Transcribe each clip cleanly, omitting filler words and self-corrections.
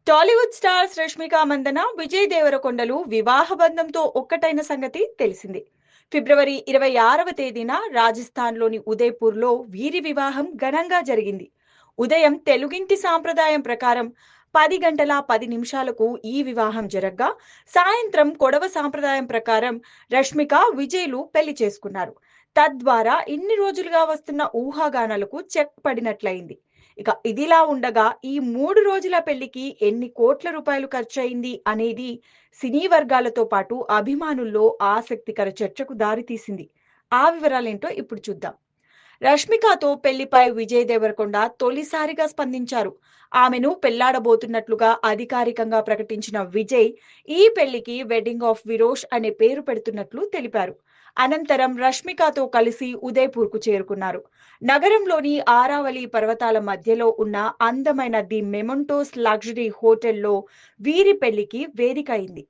Tollywood stars Rashmika Mandanna, Vijay దేవరకొండలు వివాహ బంధంతో ఒక్కటైన సంగతి తెలిసింది. ఫిబ్రవరి 26వ తేదీన రాజస్థాన్లోని ఉదయ్పూర్లో వీరి వివాహం ఘనంగా జరిగింది. ఉదయం తెలుగింటి సాంప్రదాయం ప్రకారం 10 గంటల 10 నిమిషాలకు ఈ వివాహం జరగ్గా, సాయంత్రం కొడవ సాంప్రదాయం ప్రకారం రష్మిక, విజయ్లు పెళ్లి చేసుకున్నారు. తద్వారా ఇన్ని రోజులుగా వస్తున్న ఊహాగానాలకు చెక్ పడినట్లయింది. ఇక ఇదిలా ఉండగా ఈ 3 రోజుల పెళ్లికి ఎన్ని కోట్ల రూపాయలు ఖర్చయింది అనేది సినీ వర్గాలతో పాటు అభిమానుల్లో ఆసక్తికర చర్చకు దారితీసింది. ఆ వివరాలేంటో ఇప్పుడు చూద్దాం. రష్మికతో పెళ్లిపై విజయ్ దేవరకొండ తొలిసారిగా స్పందించారు. ఆమెను పెళ్లాడబోతున్నట్లుగా అధికారికంగా ప్రకటించిన విజయ్, ఈ పెళ్లికి వెడ్డింగ్ ఆఫ్ విరోష్ అనే పేరు పెడుతున్నట్లు తెలిపారు. అనంతరం రష్మికతో కలిసి ఉదయ్పూర్కు చేరుకున్నారు. నగరంలోని ఆరావళి పర్వతాల మధ్యలో ఉన్న అందమైన ది మెమంటోస్ లగ్జరీ హోటల్లో వీరి పెళ్లికి వేదిక అయింది.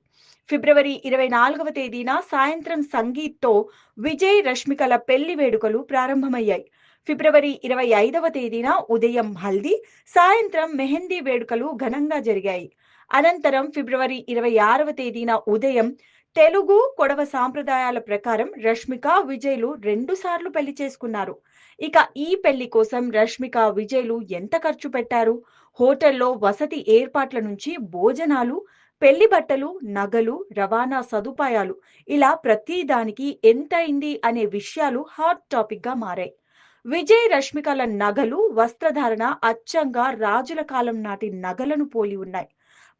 ఫిబ్రవరి 24వ తేదీన సాయంత్రం సంగీత్తో విజయ్, రష్మికల పెళ్లి వేడుకలు ప్రారంభమయ్యాయి. ఫిబ్రవరి 25వ తేదీన ఉదయం హల్దీ, సాయంత్రం మెహందీ వేడుకలు ఘనంగా జరిగాయి. అనంతరం ఫిబ్రవరి 26వ తేదీన ఉదయం తెలుగు, కొడవ సాంప్రదాయాల ప్రకారం రష్మిక, విజయ్లు 2 సార్లు పెళ్లి చేసుకున్నారు. ఇక ఈ పెళ్లి కోసం రష్మిక, విజయ్లు ఎంత ఖర్చు పెట్టారు? హోటల్లో వసతి ఏర్పాట్ల నుంచి భోజనాలు, పెళ్లి బట్టలు, నగలు, రవాణా సదుపాయాలు ఇలా ప్రతి దానికి ఎంతైంది అనే విషయాలు హాట్ టాపిక్ గా మారాయి. విజయ్, రష్మికల నగలు, వస్త్రధారణ అచ్చంగా రాజుల కాలం నాటి నగలను పోలి ఉన్నాయి.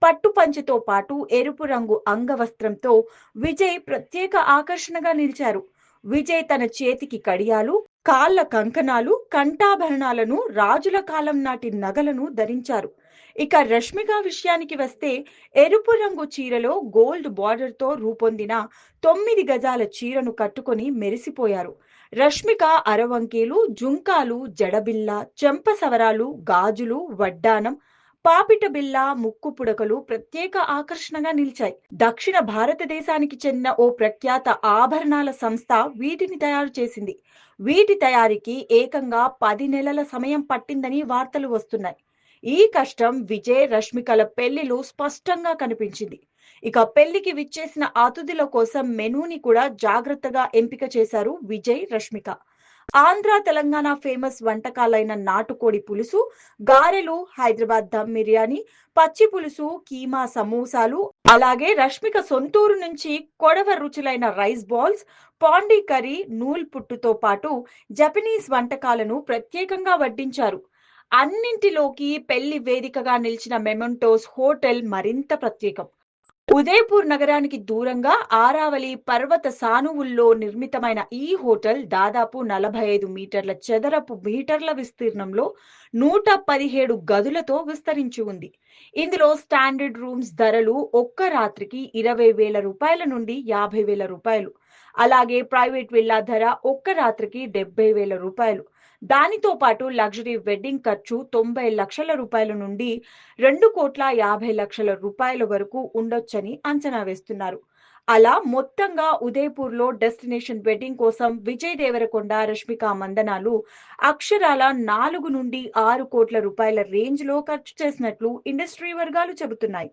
పట్టు పంచెతో పాటు ఎరుపు రంగు అంగవస్త్రంతో విజయ్ ప్రత్యేక ఆకర్షణగా నిలిచారు. విజయ్ తన చేతికి కడియాలు, కాళ్ళ కంకణాలు, కంఠాభరణాలను, రాజుల కాలం నాటి నగలను ధరించారు. ఇక రష్మిక విషయానికి వస్తే ఎరుపు రంగు చీరలో గోల్డ్ బార్డర్ తో రూపొందిన 9 గజాల చీరను కట్టుకొని మెరిసిపోయారు. రష్మిక అరవంకీలు, జుంకాలు, జడబిల్ల, చెంప సవరాలు, గాజులు, వడ్డానం, పాపిట బిల్ల, ముక్కు పుడకలు ప్రత్యేక ఆకర్షణగా నిలిచాయి. దక్షిణ భారతదేశానికి చెందిన ఓ ప్రఖ్యాత ఆభరణాల సంస్థ వీటిని తయారు చేసింది. వీటి తయారీకి ఏకంగా 10 నెలల సమయం పట్టిందని వార్తలు వస్తున్నాయి. ఈ కష్టం విజయ్, రష్మికల పెళ్లిలో స్పష్టంగా కనిపించింది. ఇక పెళ్లికి విచ్చేసిన అతిథుల కోసం మెనూని కూడా జాగ్రత్తగా ఎంపిక చేశారు విజయ్, రష్మిక. ఆంధ్ర, తెలంగాణ ఫేమస్ వంటకాలైన నాటుకోడి పులుసు, గారెలు, హైదరాబాద్ దమ్ బిర్యానీ, పచ్చి పులుసు, కీమా సమోసాలు, అలాగే రష్మిక సొంతూరు నుంచి కొడవ రుచులైన రైస్ బాల్స్, పాండీ కర్రీ, నూల్ పుట్టుతో పాటు జపనీస్ వంటకాలను ప్రత్యేకంగా వడ్డించారు. అన్నింటిలోకి పెళ్లి వేదికగా నిలిచిన మెమెంటోస్ హోటల్ మరింత ప్రత్యేకం. ఉదయపూర్ నగరానికి దూరంగా ఆరావళి పర్వత సానువుల్లో నిర్మితమైన ఈ హోటల్ దాదాపు 45 మీటర్ల చదరపు మీటర్ల విస్తీర్ణంలో 117 గదులతో విస్తరించి ఉంది. ఇందులో స్టాండర్డ్ రూమ్స్ ధరలు ఒక్క రాత్రికి 20,000 రూపాయల నుండి 50,000 రూపాయలు. అలాగే ప్రైవేట్ విల్లా ధర ఒక్క రాత్రికి 70,000 రూపాయలు. దానితో పాటు లగ్జరీ వెడ్డింగ్ ఖర్చు 90 లక్షల రూపాయల నుండి 2,50,00,000 రూపాయల వరకు ఉండొచ్చని అంచనా వేస్తున్నారు. అలా మొత్తంగా ఉదయపూర్లో డెస్టినేషన్ వెడ్డింగ్ కోసం విజయ్ దేవరకొండ, రష్మిక మందనాలు అక్షరాల 4 నుండి 6 కోట్ల రూపాయల రేంజ్ లో ఖర్చు చేసినట్లు ఇండస్ట్రీ వర్గాలు చెబుతున్నాయి.